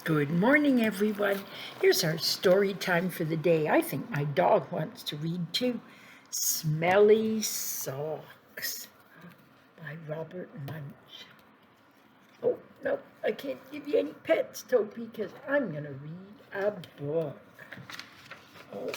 Good morning, everyone. Here's our story time for the day. I think my dog wants to read too. Smelly Socks by Robert Munch. Oh, no, I can't give you any pets, Toby, because I'm going to read a book. Oh,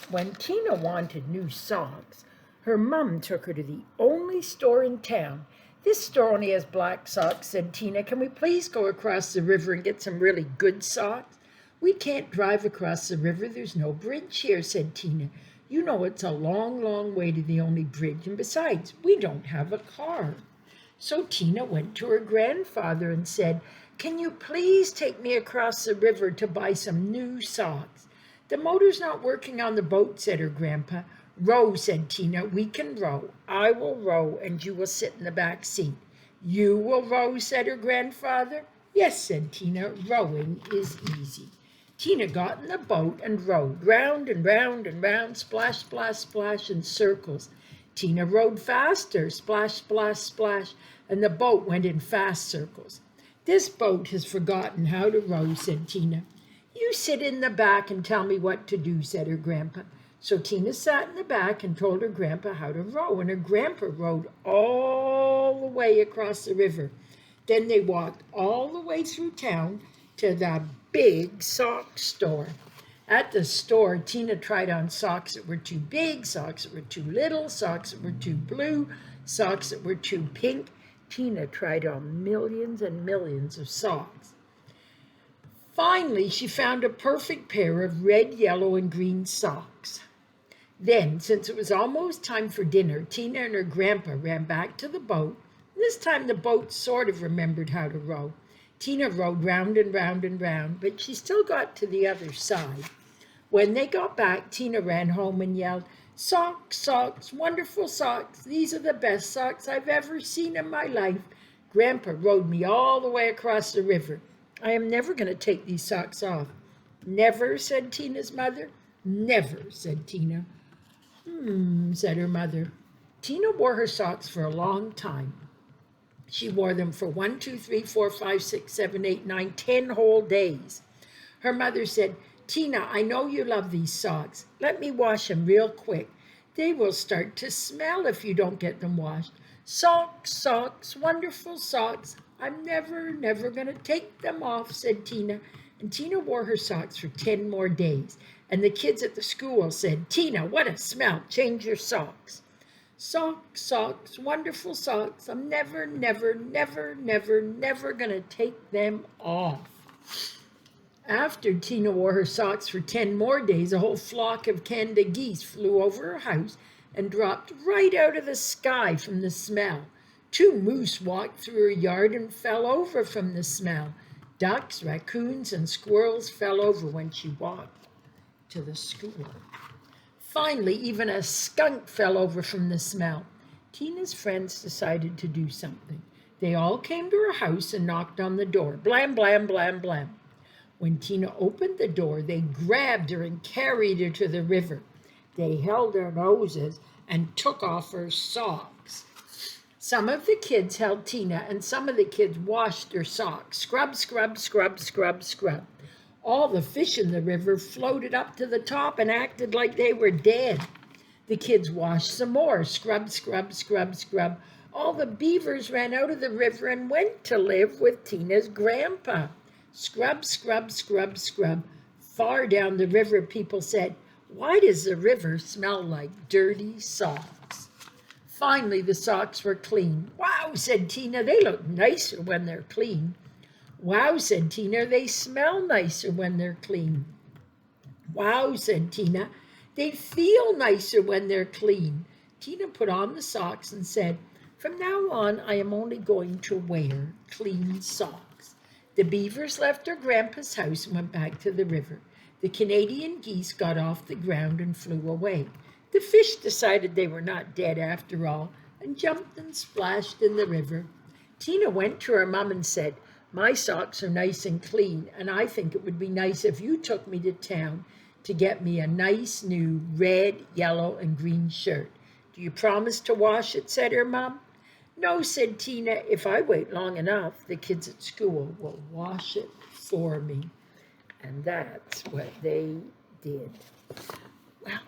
when Tina wanted new socks, her mum took her to the only store in town. This store only has black socks, said Tina. Can we please go across the river and get some really good socks? We can't drive across the river. There's no bridge here, said Tina. You know it's a long, long way to the only bridge, and besides, we don't have a car. So Tina went to her grandfather and said, Can you please take me across the river to buy some new socks? The motor's not working on the boat, said her grandpa. Row, said Tina. We can row. I will row, and you will sit in the back seat. You will row, said her grandfather. Yes, said Tina. Rowing is easy. Tina got in the boat and rowed round and round and round, splash, splash, splash, in circles. Tina rowed faster, splash, splash, splash, and the boat went in fast circles. This boat has forgotten how to row, said Tina. You sit in the back and tell me what to do, said her grandpa. So Tina sat in the back and told her grandpa how to row, and her grandpa rowed all the way across the river. Then they walked all the way through town to the big sock store. At the store, Tina tried on socks that were too big, socks that were too little, socks that were too blue, socks that were too pink. Tina tried on millions and millions of socks. Finally, she found a perfect pair of red, yellow, and green socks. Then, since it was almost time for dinner, Tina and her grandpa ran back to the boat. This time the boat sort of remembered how to row. Tina rowed round and round and round, but she still got to the other side. When they got back, Tina ran home and yelled, Socks, socks, wonderful socks. These are the best socks I've ever seen in my life. Grandpa rowed me all the way across the river. I am never going to take these socks off. Never, said Tina's mother. Never, said Tina. Said her mother. Tina wore her socks for a long time. She wore them for 1, 2, 3, 4, 5, 6, 7, 8, 9, 10 whole days. Her mother said, Tina, I know you love these socks. Let me wash them real quick. They will start to smell if you don't get them washed. Socks, socks, wonderful socks. I'm never going to take them off, said Tina. And Tina wore her socks for 10 more days. And the kids at the school said, Tina, what a smell. Change your socks. Socks, socks, wonderful socks. I'm never going to take them off. After Tina wore her socks for 10 more days, a whole flock of Canada geese flew over her house and dropped right out of the sky from the smell. 2 moose walked through her yard and fell over from the smell. Ducks, raccoons, and squirrels fell over when she walked to the school. Finally, even a skunk fell over from the smell. Tina's friends decided to do something. They all came to her house and knocked on the door. Blam, blam, blam, blam. When Tina opened the door, they grabbed her and carried her to the river. They held her noses and took off her socks. Some of the kids held Tina, and some of the kids washed her socks. Scrub, scrub, scrub, scrub, scrub. All the fish in the river floated up to the top and acted like they were dead. The kids washed some more. Scrub, scrub, scrub, scrub. All the beavers ran out of the river and went to live with Tina's grandpa. Scrub, scrub, scrub, scrub. Far down the river, people said, Why does the river smell like dirty socks? Finally, the socks were clean. Wow, said Tina, they look nicer when they're clean. Wow, said Tina, they smell nicer when they're clean. Wow, said Tina, they feel nicer when they're clean. Tina put on the socks and said, From now on, I am only going to wear clean socks. The beavers left their grandpa's house and went back to the river. The Canadian geese got off the ground and flew away. The fish decided they were not dead after all and jumped and splashed in the river. Tina went to her mom and said, My socks are nice and clean, and I think it would be nice if you took me to town to get me a nice new red, yellow, and green shirt. Do you promise to wash it? Said her mom. No, said Tina, if I wait long enough, the kids at school will wash it for me. And that's what they did. Well,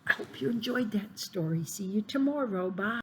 I hope you enjoyed that story. See you tomorrow. Bye.